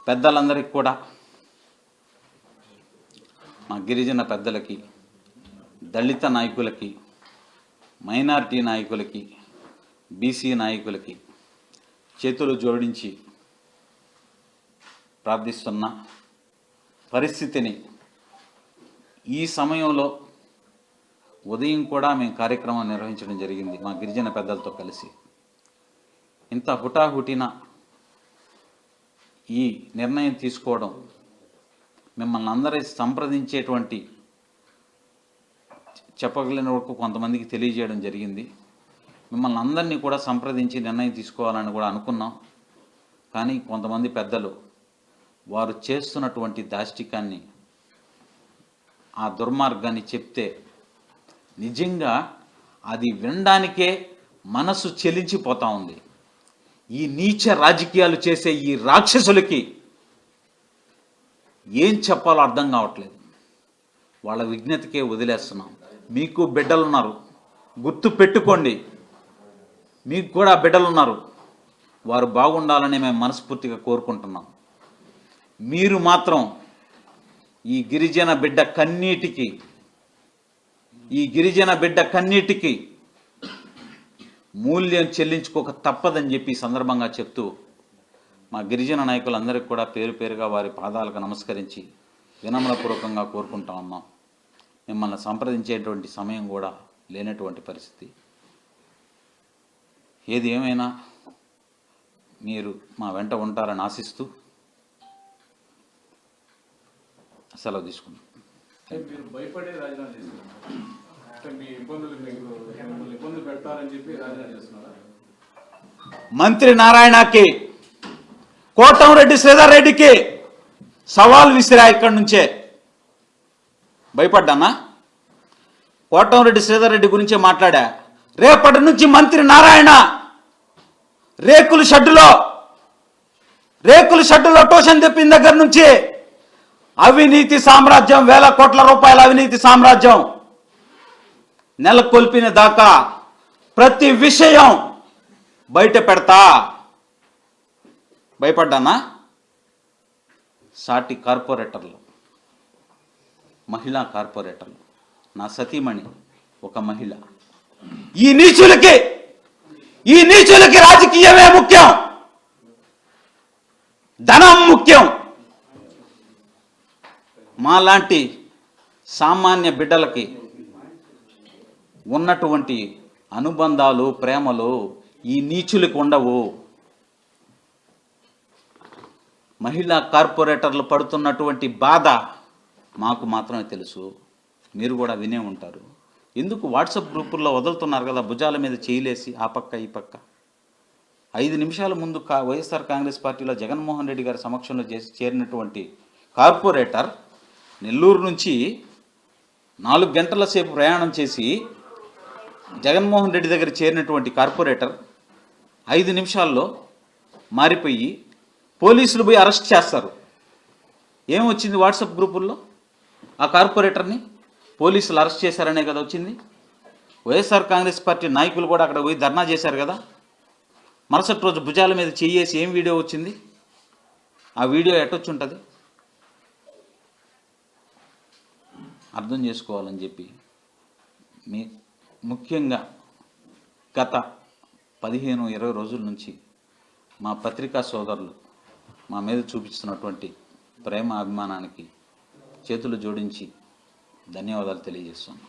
పెద్దలందరికీ కూడా, మా గిరిజన పెద్దలకి, దళిత నాయకులకి, మైనారిటీ నాయకులకి, బీసీ నాయకులకి చేతులు జోడించి ప్రార్థిస్తున్న పరిస్థితిని ఈ సమయంలో ఉదయం కూడా మేము కార్యక్రమం నిర్వహించడం జరిగింది మా గిరిజన పెద్దలతో కలిసి. ఇంత హుటాహుటిన ఈ నిర్ణయం తీసుకోవడం మిమ్మల్ని అందరి సంప్రదించేటువంటి చెప్పగలిగిన వరకు కొంతమందికి తెలియజేయడం జరిగింది. మిమ్మల్ని అందరినీ కూడా సంప్రదించి నిర్ణయం తీసుకోవాలని కూడా అనుకున్నాం. కానీ కొంతమంది పెద్దలు వారు చేస్తున్నటువంటి దాష్టికాన్ని, ఆ దుర్మార్గాన్ని చెప్తే నిజంగా అది వినడానికే మనసు చెలించిపోతూ ఉంది. ఈ నీచ రాజకీయాలు చేసే ఈ రాక్షసులకి ఏం చెప్పాలో అర్థం కావట్లేదు. వాళ్ళ విజ్ఞతకే వదిలేస్తున్నాం. మీకు బిడ్డలున్నారు, గుర్తు పెట్టుకోండి. మీకు కూడా బిడ్డలున్నారు, వారు బాగుండాలని మేము మనస్ఫూర్తిగా కోరుకుంటున్నాం. మీరు మాత్రం ఈ గిరిజన బిడ్డ కన్నీటికి మూల్యం చెల్లించుకోక తప్పదని చెప్పి ఈ సందర్భంగా చెప్తూ, మా గిరిజన నాయకులందరికీ కూడా పేరు పేరుగా వారి పాదాలకు నమస్కరించి వినమ్రపూర్వకంగా కోరుకుంటా ఉన్నాం. మిమ్మల్ని సంప్రదించేటువంటి సమయం కూడా లేనటువంటి పరిస్థితి. ఏది ఏమైనా మీరు మా వెంట ఉంటారని ఆశిస్తూ సెలవు తీసుకున్నాం. మీరు భయపడే రాజీనామా చేస్తున్నారు అంటే మీ ఇబ్బందులు పెడతారని చెప్పి రాజీనామా చేస్తున్నారా? మంత్రి నారాయణకి, కోటంరెడ్డి శ్రీధర్ రెడ్డికి సవాల్ విసిరా. ఇక్కడి నుంచే భయపడ్డానా? కోటంరెడ్డి శ్రీధర్ రెడ్డి గురించే మాట్లాడా. రేపటి నుంచి మంత్రి నారాయణ రేకుల షెడ్డులో టోషన్ తెప్పిన దగ్గర నుంచి అవినీతి సామ్రాజ్యం, వేల కోట్ల రూపాయల అవినీతి సామ్రాజ్యం నెలకొల్పిన దాకా ప్రతి విషయం బయట పెడతా. భయపడ్డానా? సాటి కార్పొరేటర్లు, మహిళా కార్పొరేటర్లు, నా సతీమణి ఒక మహిళ, ఈ నీచులకి రాజకీయమే ముఖ్యం, ధనం ముఖ్యం. మాలాంటి సామాన్య బిడ్డలకి ఉన్నటువంటి అనుబంధాలు, ప్రేమలు ఈ నీచులకు ఉండవు. మహిళా కార్పొరేటర్లు పడుతున్నటువంటి బాధ మాకు మాత్రమే తెలుసు, మీరు కూడా వినే ఉంటారు. ఎందుకు వాట్సాప్ గ్రూపుల్లో వదులుతున్నారు కదా, భుజాల మీద చేయలేసి ఆ పక్క ఈ పక్క. 5 నిమిషాల ముందు వైఎస్ఆర్ కాంగ్రెస్ పార్టీలో జగన్మోహన్ రెడ్డి గారి సమక్షంలో చేరినటువంటి కార్పొరేటర్ నెల్లూరు నుంచి 4 గంటల సేపు ప్రయాణం చేసి జగన్మోహన్ రెడ్డి దగ్గర చేరినటువంటి కార్పొరేటర్ 5 నిమిషాల్లో మారిపోయి పోలీసులు పోయి అరెస్ట్ చేస్తారు. ఏమొచ్చింది వాట్సాప్ గ్రూపుల్లో? ఆ కార్పొరేటర్ని పోలీసులు అరెస్ట్ చేశారనే కదా వచ్చింది. వైఎస్ఆర్ కాంగ్రెస్ పార్టీ నాయకులు కూడా అక్కడ పోయి ధర్నా చేశారు కదా. మరుసటి రోజు భుజాల మీద చెయ్యేసి ఏం వీడియో వచ్చింది? ఆ వీడియో ఎట్టొచ్చి ఉంటుంది? అర్థం చేసుకోవాలని చెప్పి ముఖ్యంగా గత 15-20 రోజుల నుంచి మా పత్రికా సోదరులు మా మీద చూపిస్తున్నటువంటి ప్రేమ అభిమానానికి చేతులు జోడించి ధన్యవాదాలు తెలియజేస్తున్నాను.